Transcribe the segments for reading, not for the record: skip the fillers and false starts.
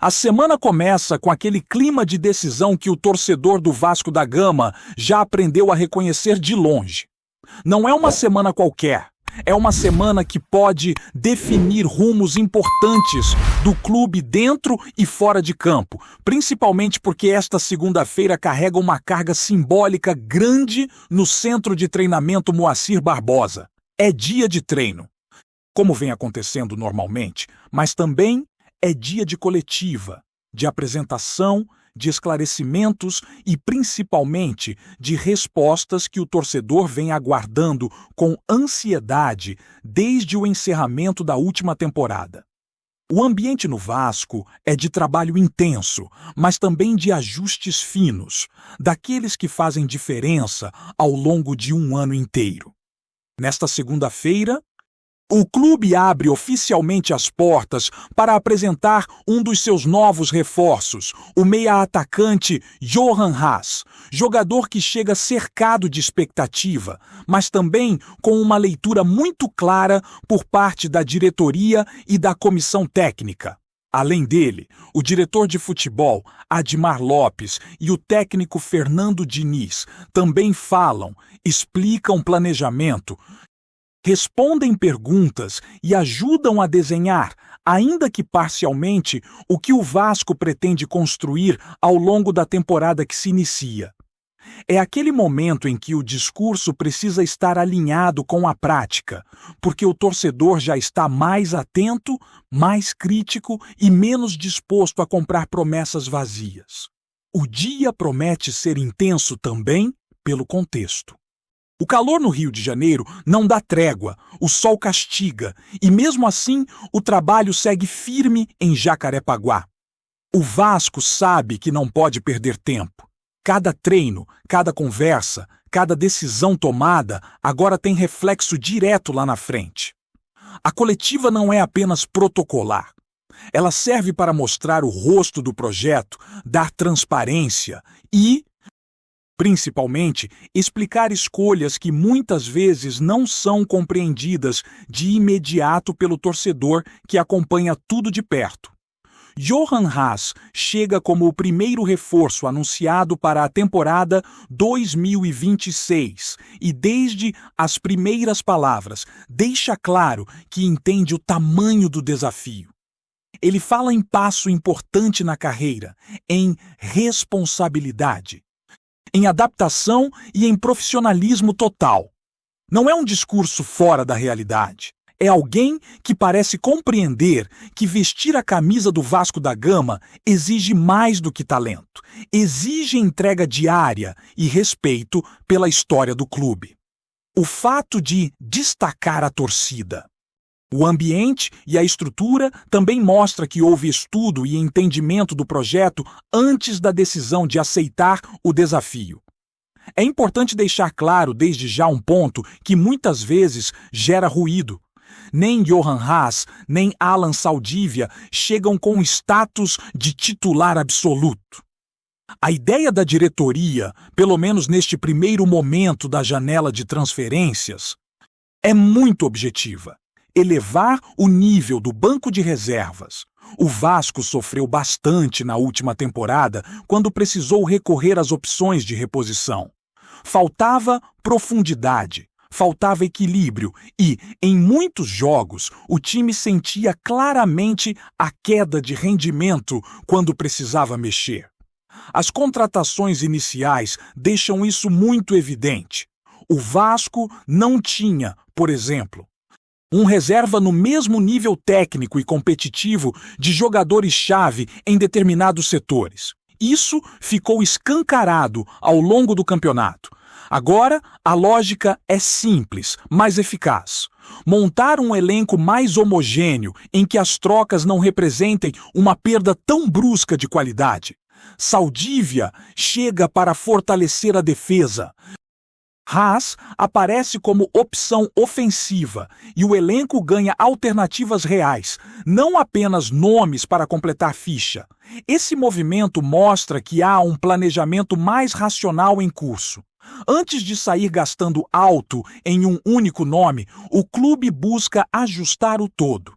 A semana começa com aquele clima de decisão que o torcedor do Vasco da Gama já aprendeu a reconhecer de longe. Não é uma semana qualquer, é uma semana que pode definir rumos importantes do clube dentro e fora de campo, principalmente porque esta segunda-feira carrega uma carga simbólica grande no Centro de Treinamento Moacir Barbosa. É dia de treino, como vem acontecendo normalmente, mas também é dia de coletiva, de apresentação, de esclarecimentos e, principalmente, de respostas que o torcedor vem aguardando com ansiedade desde o encerramento da última temporada. O ambiente no Vasco é de trabalho intenso, mas também de ajustes finos, daqueles que fazem diferença ao longo de um ano inteiro. Nesta segunda-feira, o clube abre oficialmente as portas para apresentar um dos seus novos reforços, o meia-atacante Johan Haas, jogador que chega cercado de expectativa, mas também com uma leitura muito clara por parte da diretoria e da comissão técnica. Além dele, o diretor de futebol, Admar Lopes, e o técnico Fernando Diniz também falam, explicam planejamento, respondem perguntas e ajudam a desenhar, ainda que parcialmente, o que o Vasco pretende construir ao longo da temporada que se inicia. É aquele momento em que o discurso precisa estar alinhado com a prática, porque o torcedor já está mais atento, mais crítico e menos disposto a comprar promessas vazias. O dia promete ser intenso também pelo contexto. O calor no Rio de Janeiro não dá trégua, o sol castiga, e mesmo assim o trabalho segue firme em Jacarepaguá. O Vasco sabe que não pode perder tempo. Cada treino, cada conversa, cada decisão tomada agora tem reflexo direto lá na frente. A coletiva não é apenas protocolar. Ela serve para mostrar o rosto do projeto, dar transparência e, principalmente, explicar escolhas que muitas vezes não são compreendidas de imediato pelo torcedor que acompanha tudo de perto. Johan Haas chega como o primeiro reforço anunciado para a temporada 2026 e, desde as primeiras palavras, deixa claro que entende o tamanho do desafio. Ele fala em passo importante na carreira, em responsabilidade, em adaptação e em profissionalismo total. Não é um discurso fora da realidade. É alguém que parece compreender que vestir a camisa do Vasco da Gama exige mais do que talento. Exige entrega diária e respeito pela história do clube. O fato de destacar a torcida. O ambiente e a estrutura também mostra que houve estudo e entendimento do projeto antes da decisão de aceitar o desafio. É importante deixar claro desde já um ponto que muitas vezes gera ruído. Nem Johan Haas, nem Alan Saldívia chegam com o status de titular absoluto. A ideia da diretoria, pelo menos neste primeiro momento da janela de transferências, é muito objetiva: elevar o nível do banco de reservas. O Vasco sofreu bastante na última temporada quando precisou recorrer às opções de reposição. Faltava profundidade, faltava equilíbrio e, em muitos jogos, o time sentia claramente a queda de rendimento quando precisava mexer. As contratações iniciais deixam isso muito evidente. O Vasco não tinha, por exemplo, um reserva no mesmo nível técnico e competitivo de jogadores-chave em determinados setores. Isso ficou escancarado ao longo do campeonato. Agora, a lógica é simples, mas eficaz. Montar um elenco mais homogêneo em que as trocas não representem uma perda tão brusca de qualidade. Saldívia chega para fortalecer a defesa. Haas aparece como opção ofensiva e o elenco ganha alternativas reais, não apenas nomes para completar ficha. Esse movimento mostra que há um planejamento mais racional em curso. Antes de sair gastando alto em um único nome, o clube busca ajustar o todo.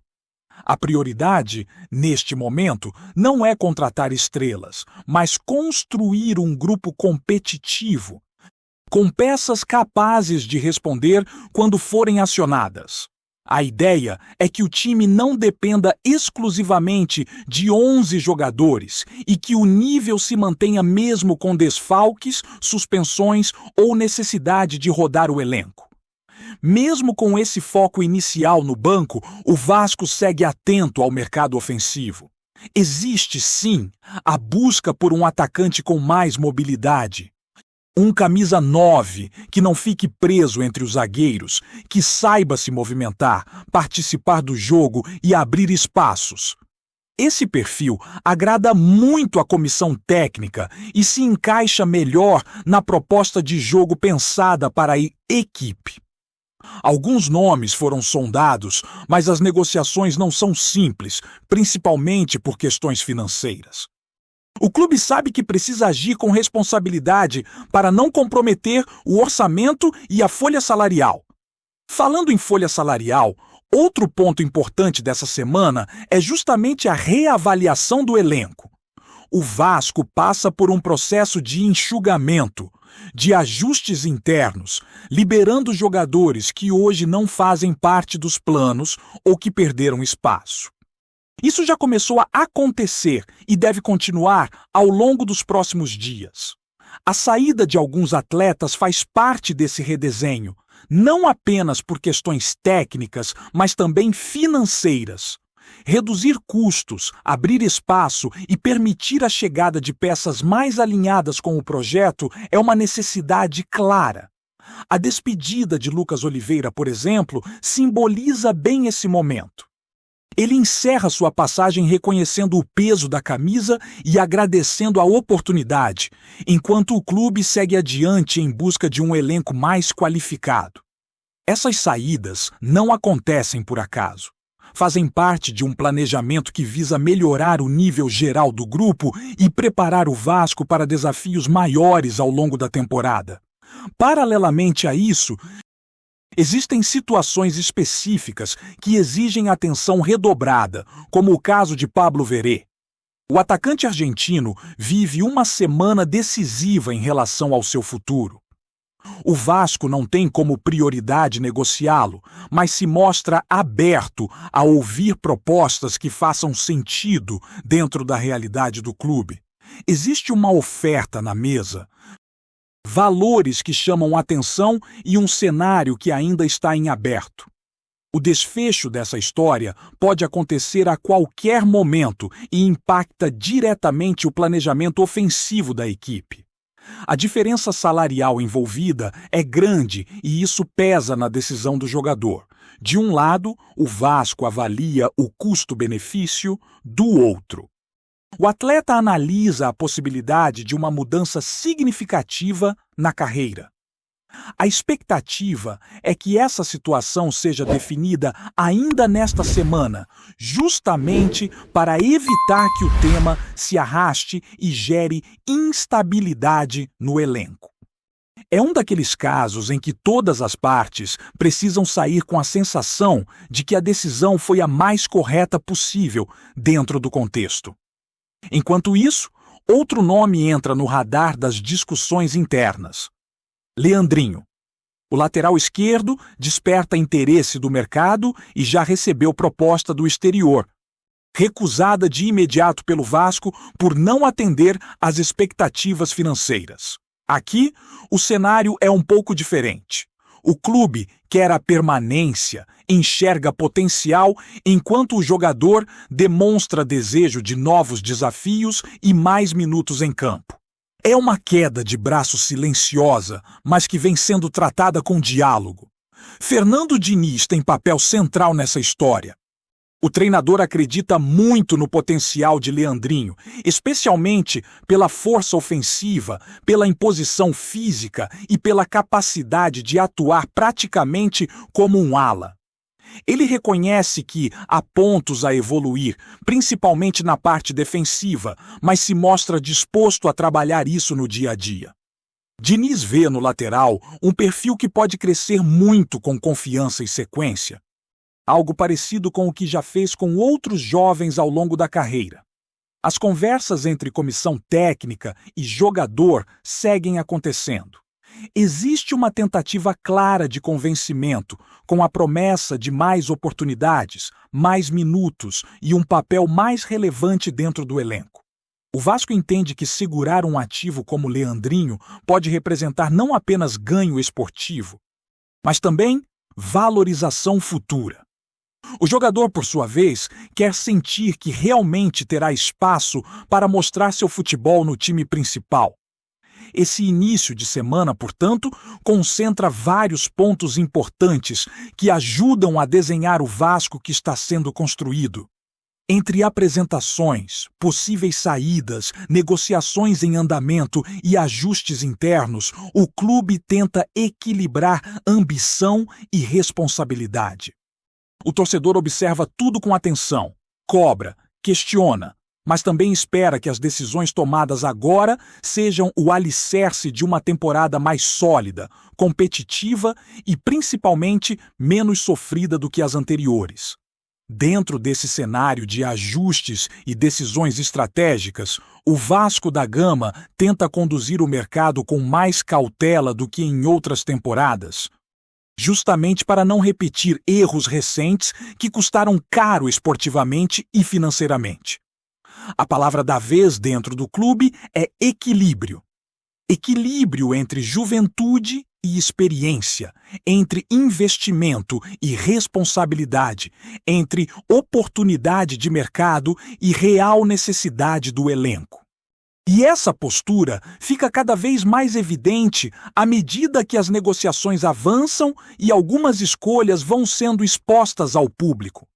A prioridade, neste momento, não é contratar estrelas, mas construir um grupo competitivo, com peças capazes de responder quando forem acionadas. A ideia é que o time não dependa exclusivamente de 11 jogadores e que o nível se mantenha mesmo com desfalques, suspensões ou necessidade de rodar o elenco. Mesmo com esse foco inicial no banco, o Vasco segue atento ao mercado ofensivo. Existe, sim, a busca por um atacante com mais mobilidade. Um camisa 9 que não fique preso entre os zagueiros, que saiba se movimentar, participar do jogo e abrir espaços. Esse perfil agrada muito à comissão técnica e se encaixa melhor na proposta de jogo pensada para a equipe. Alguns nomes foram sondados, mas as negociações não são simples, principalmente por questões financeiras. O clube sabe que precisa agir com responsabilidade para não comprometer o orçamento e a folha salarial. Falando em folha salarial, outro ponto importante dessa semana é justamente a reavaliação do elenco. O Vasco passa por um processo de enxugamento, de ajustes internos, liberando jogadores que hoje não fazem parte dos planos ou que perderam espaço. Isso já começou a acontecer e deve continuar ao longo dos próximos dias. A saída de alguns atletas faz parte desse redesenho, não apenas por questões técnicas, mas também financeiras. Reduzir custos, abrir espaço e permitir a chegada de peças mais alinhadas com o projeto é uma necessidade clara. A despedida de Lucas Oliveira, por exemplo, simboliza bem esse momento. Ele encerra sua passagem reconhecendo o peso da camisa e agradecendo a oportunidade, enquanto o clube segue adiante em busca de um elenco mais qualificado. Essas saídas não acontecem por acaso. Fazem parte de um planejamento que visa melhorar o nível geral do grupo e preparar o Vasco para desafios maiores ao longo da temporada. Paralelamente a isso, existem situações específicas que exigem atenção redobrada, como o caso de Pablo Veré. O atacante argentino vive uma semana decisiva em relação ao seu futuro. O Vasco não tem como prioridade negociá-lo, mas se mostra aberto a ouvir propostas que façam sentido dentro da realidade do clube. Existe uma oferta na mesa, valores que chamam atenção e um cenário que ainda está em aberto. O desfecho dessa história pode acontecer a qualquer momento e impacta diretamente o planejamento ofensivo da equipe. A diferença salarial envolvida é grande e isso pesa na decisão do jogador. De um lado, o Vasco avalia o custo-benefício, do outro. O atleta analisa a possibilidade de uma mudança significativa na carreira. A expectativa é que essa situação seja definida ainda nesta semana, justamente para evitar que o tema se arraste e gere instabilidade no elenco. É um daqueles casos em que todas as partes precisam sair com a sensação de que a decisão foi a mais correta possível dentro do contexto. Enquanto isso, outro nome entra no radar das discussões internas: Leandrinho. O lateral esquerdo desperta interesse do mercado e já recebeu proposta do exterior, recusada de imediato pelo Vasco por não atender às expectativas financeiras. Aqui, o cenário é um pouco diferente. O clube quer a permanência, enxerga potencial, enquanto o jogador demonstra desejo de novos desafios e mais minutos em campo. É uma queda de braço silenciosa, mas que vem sendo tratada com diálogo. Fernando Diniz tem papel central nessa história. O treinador acredita muito no potencial de Leandrinho, especialmente pela força ofensiva, pela imposição física e pela capacidade de atuar praticamente como um ala. Ele reconhece que há pontos a evoluir, principalmente na parte defensiva, mas se mostra disposto a trabalhar isso no dia a dia. Diniz vê no lateral um perfil que pode crescer muito com confiança e sequência. algo parecido com o que já fez com outros jovens ao longo da carreira. As conversas entre comissão técnica e jogador seguem acontecendo. Existe uma tentativa clara de convencimento, com a promessa de mais oportunidades, mais minutos e um papel mais relevante dentro do elenco. O Vasco entende que segurar um ativo como Leandrinho pode representar não apenas ganho esportivo, mas também valorização futura. O jogador, por sua vez, quer sentir que realmente terá espaço para mostrar seu futebol no time principal. Esse início de semana, portanto, concentra vários pontos importantes que ajudam a desenhar o Vasco que está sendo construído. Entre apresentações, possíveis saídas, negociações em andamento e ajustes internos, o clube tenta equilibrar ambição e responsabilidade. O torcedor observa tudo com atenção, cobra, questiona, mas também espera que as decisões tomadas agora sejam o alicerce de uma temporada mais sólida, competitiva e, principalmente, menos sofrida do que as anteriores. Dentro desse cenário de ajustes e decisões estratégicas, o Vasco da Gama tenta conduzir o mercado com mais cautela do que em outras temporadas, justamente para não repetir erros recentes que custaram caro esportivamente e financeiramente. A palavra da vez dentro do clube é equilíbrio. Equilíbrio entre juventude e experiência, entre investimento e responsabilidade, entre oportunidade de mercado e real necessidade do elenco. E essa postura fica cada vez mais evidente à medida que as negociações avançam e algumas escolhas vão sendo expostas ao público.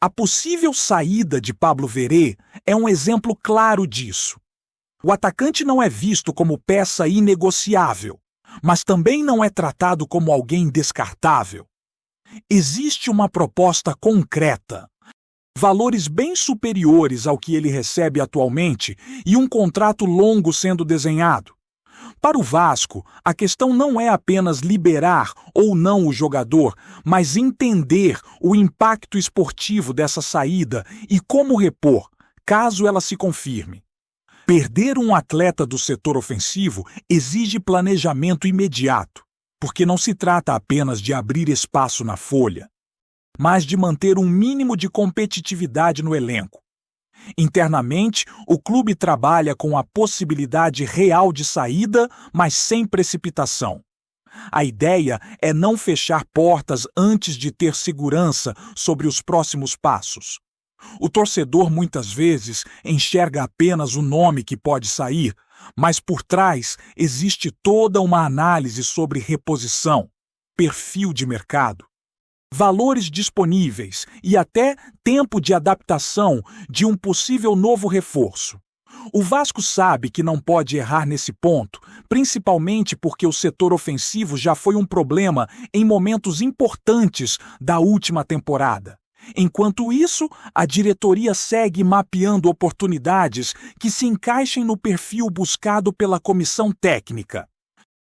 A possível saída de Pablo Verê é um exemplo claro disso. O atacante não é visto como peça inegociável, mas também não é tratado como alguém descartável. Existe uma proposta concreta, valores bem superiores ao que ele recebe atualmente e um contrato longo sendo desenhado. Para o Vasco, a questão não é apenas liberar ou não o jogador, mas entender o impacto esportivo dessa saída e como repor, caso ela se confirme. Perder um atleta do setor ofensivo exige planejamento imediato, porque não se trata apenas de abrir espaço na folha, mas de manter um mínimo de competitividade no elenco. Internamente, o clube trabalha com a possibilidade real de saída, mas sem precipitação. A ideia é não fechar portas antes de ter segurança sobre os próximos passos. O torcedor muitas vezes enxerga apenas o nome que pode sair, mas por trás existe toda uma análise sobre reposição, perfil de mercado, valores disponíveis e até tempo de adaptação de um possível novo reforço. O Vasco sabe que não pode errar nesse ponto, principalmente porque o setor ofensivo já foi um problema em momentos importantes da última temporada. Enquanto isso, a diretoria segue mapeando oportunidades que se encaixem no perfil buscado pela comissão técnica.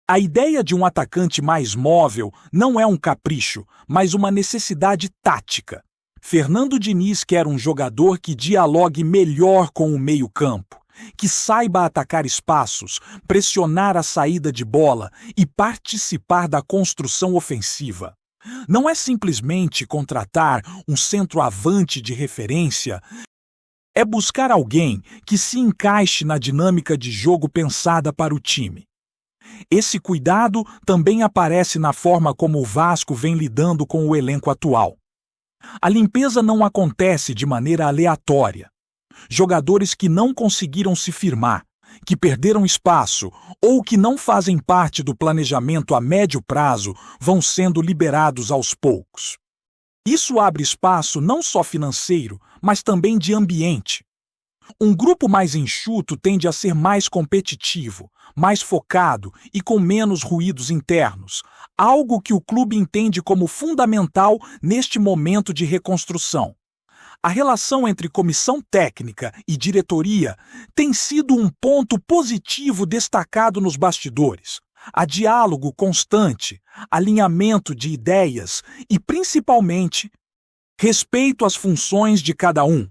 A ideia de um atacante mais móvel não é um capricho, mas uma necessidade tática. Fernando Diniz quer um jogador que dialogue melhor com o meio-campo, que saiba atacar espaços, pressionar a saída de bola e participar da construção ofensiva. Não é simplesmente contratar um centroavante de referência, é buscar alguém que se encaixe na dinâmica de jogo pensada para o time. Esse cuidado também aparece na forma como o Vasco vem lidando com o elenco atual. A limpeza não acontece de maneira aleatória. Jogadores que não conseguiram se firmar, que perderam espaço ou que não fazem parte do planejamento a médio prazo vão sendo liberados aos poucos. Isso abre espaço não só financeiro, mas também de ambiente. Um grupo mais enxuto tende a ser mais competitivo, mais focado e com menos ruídos internos, algo que o clube entende como fundamental neste momento de reconstrução. A relação entre comissão técnica e diretoria tem sido um ponto positivo destacado nos bastidores. Há diálogo constante, alinhamento de ideias e, principalmente, Respeito às funções de cada um.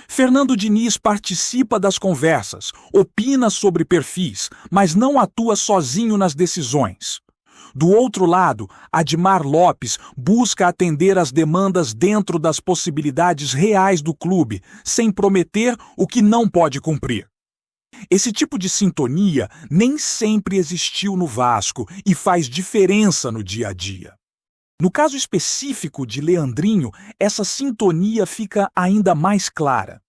Fernando Diniz participa das conversas, opina sobre perfis, mas não atua sozinho nas decisões. Do outro lado, Admar Lopes busca atender às demandas dentro das possibilidades reais do clube, sem prometer o que não pode cumprir. Esse tipo de sintonia nem sempre existiu no Vasco e faz diferença no dia a dia. No caso específico de Leandrinho, essa sintonia fica ainda mais clara.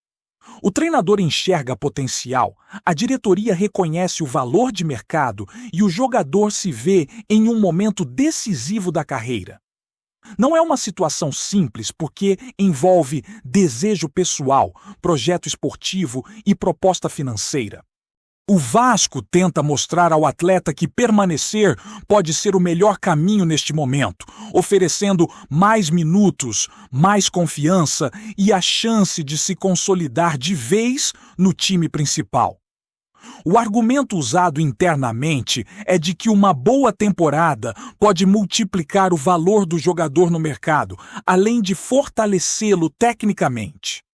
O treinador enxerga potencial, a diretoria reconhece o valor de mercado e o jogador se vê em um momento decisivo da carreira. Não é uma situação simples porque envolve desejo pessoal, projeto esportivo e proposta financeira. O Vasco tenta mostrar ao atleta que permanecer pode ser o melhor caminho neste momento, oferecendo mais minutos, mais confiança e a chance de se consolidar de vez no time principal. O argumento usado internamente é de que uma boa temporada pode multiplicar o valor do jogador no mercado, além de fortalecê-lo tecnicamente.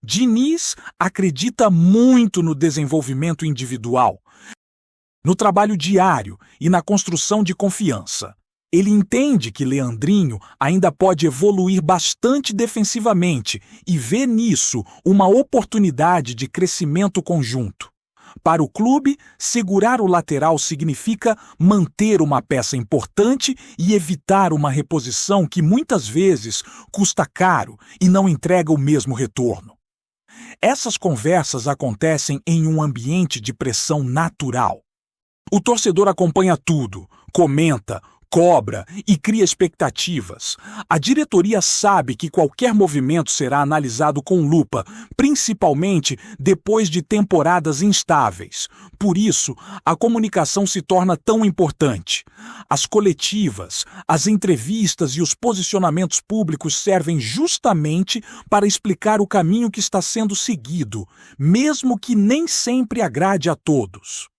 Diniz acredita muito no desenvolvimento individual, no trabalho diário e na construção de confiança. Ele entende que Leandrinho ainda pode evoluir bastante defensivamente e vê nisso uma oportunidade de crescimento conjunto. Para o clube, segurar o lateral significa manter uma peça importante e evitar uma reposição que muitas vezes custa caro e não entrega o mesmo retorno. Essas conversas acontecem em um ambiente de pressão natural. O torcedor acompanha tudo, comenta, cobra e cria expectativas. A diretoria sabe que qualquer movimento será analisado com lupa, principalmente depois de temporadas instáveis. Por isso, a comunicação se torna tão importante. As coletivas, as entrevistas e os posicionamentos públicos servem justamente para explicar o caminho que está sendo seguido, mesmo que nem sempre agrade a todos.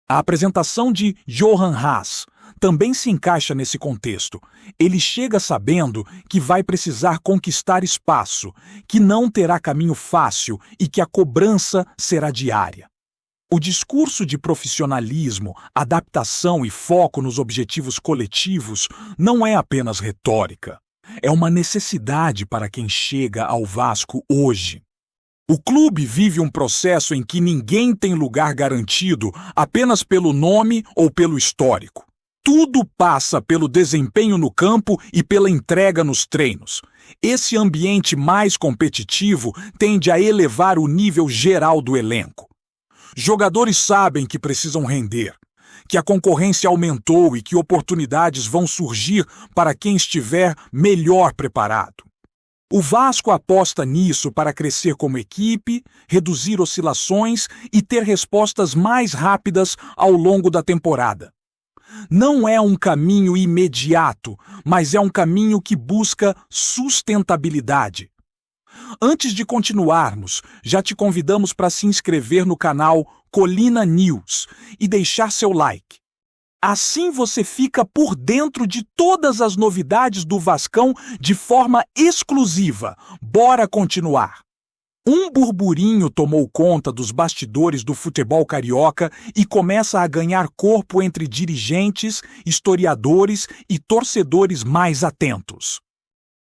A apresentação de Johan Haas também se encaixa nesse contexto. Ele chega sabendo que vai precisar conquistar espaço, que não terá caminho fácil e que a cobrança será diária. O discurso de profissionalismo, adaptação e foco nos objetivos coletivos não é apenas retórica. É uma necessidade para quem chega ao Vasco hoje. O clube vive um processo em que ninguém tem lugar garantido apenas pelo nome ou pelo histórico. Tudo passa pelo desempenho no campo e pela entrega nos treinos. Esse ambiente mais competitivo tende a elevar o nível geral do elenco. Jogadores sabem que precisam render, que a concorrência aumentou e que oportunidades vão surgir para quem estiver melhor preparado. O Vasco aposta nisso para crescer como equipe, reduzir oscilações e ter respostas mais rápidas ao longo da temporada. Não é um caminho imediato, mas é um caminho que busca sustentabilidade. Antes de continuarmos, já te convidamos para se inscrever no canal Colina News e deixar seu like. Assim você fica por dentro de todas as novidades do Vascão de forma exclusiva. Bora continuar! Um burburinho tomou conta dos bastidores do futebol carioca e começa a ganhar corpo entre dirigentes, historiadores e torcedores mais atentos.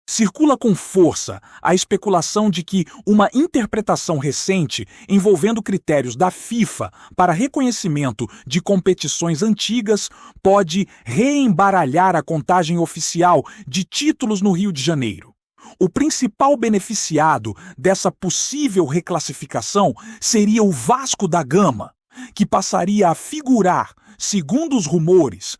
Circula com força a especulação de que uma interpretação recente envolvendo critérios da FIFA para reconhecimento de competições antigas pode reembaralhar a contagem oficial de títulos no Rio de Janeiro. O principal beneficiado dessa possível reclassificação seria o Vasco da Gama, que passaria a figurar, segundo os rumores,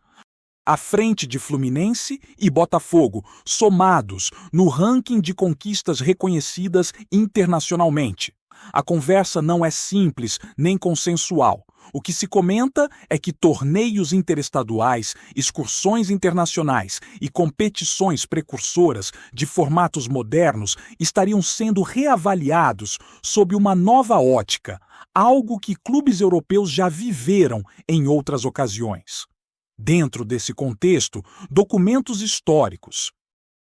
à frente de Fluminense e Botafogo, somados no ranking de conquistas reconhecidas internacionalmente. A conversa não é simples nem consensual. O que se comenta é que torneios interestaduais, excursões internacionais e competições precursoras de formatos modernos estariam sendo reavaliados sob uma nova ótica, algo que clubes europeus já viveram em outras ocasiões. Dentro desse contexto, documentos históricos,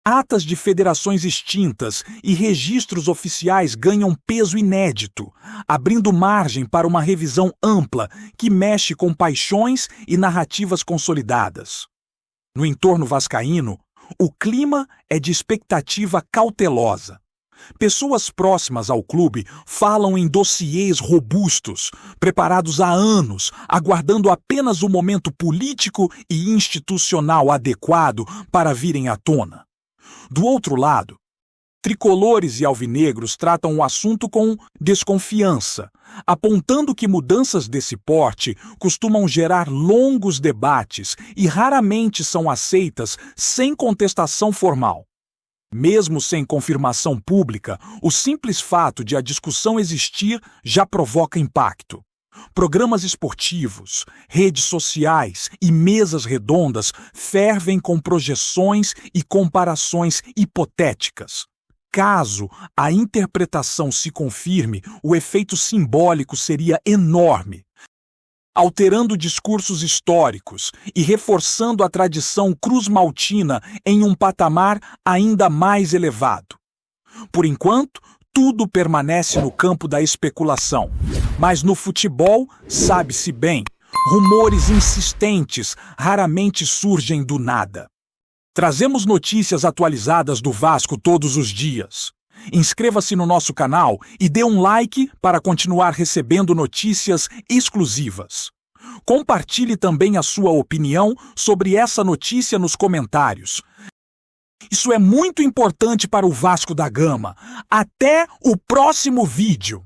Atas de federações extintas e registros oficiais ganham peso inédito, abrindo margem para uma revisão ampla que mexe com paixões e narrativas consolidadas. No entorno vascaíno, o clima é de expectativa cautelosa. Pessoas próximas ao clube falam em dossiês robustos, preparados há anos, aguardando apenas o momento político e institucional adequado para virem à tona. Do outro lado, tricolores e alvinegros tratam o assunto com desconfiança, apontando que mudanças desse porte costumam gerar longos debates e raramente são aceitas sem contestação formal. Mesmo sem confirmação pública, o simples fato de a discussão existir já provoca impacto. Programas esportivos, redes sociais e mesas redondas fervem com projeções e comparações hipotéticas. Caso a interpretação se confirme, o efeito simbólico seria enorme, alterando discursos históricos e reforçando a tradição cruz-maltina em um patamar ainda mais elevado. Por enquanto, tudo permanece no campo da especulação, mas no futebol, sabe-se bem, rumores insistentes raramente surgem do nada. Trazemos notícias atualizadas do Vasco todos os dias. Inscreva-se no nosso canal e dê um like para continuar recebendo notícias exclusivas. Compartilhe também a sua opinião sobre essa notícia nos comentários. Isso é muito importante para o Vasco da Gama. Até o próximo vídeo!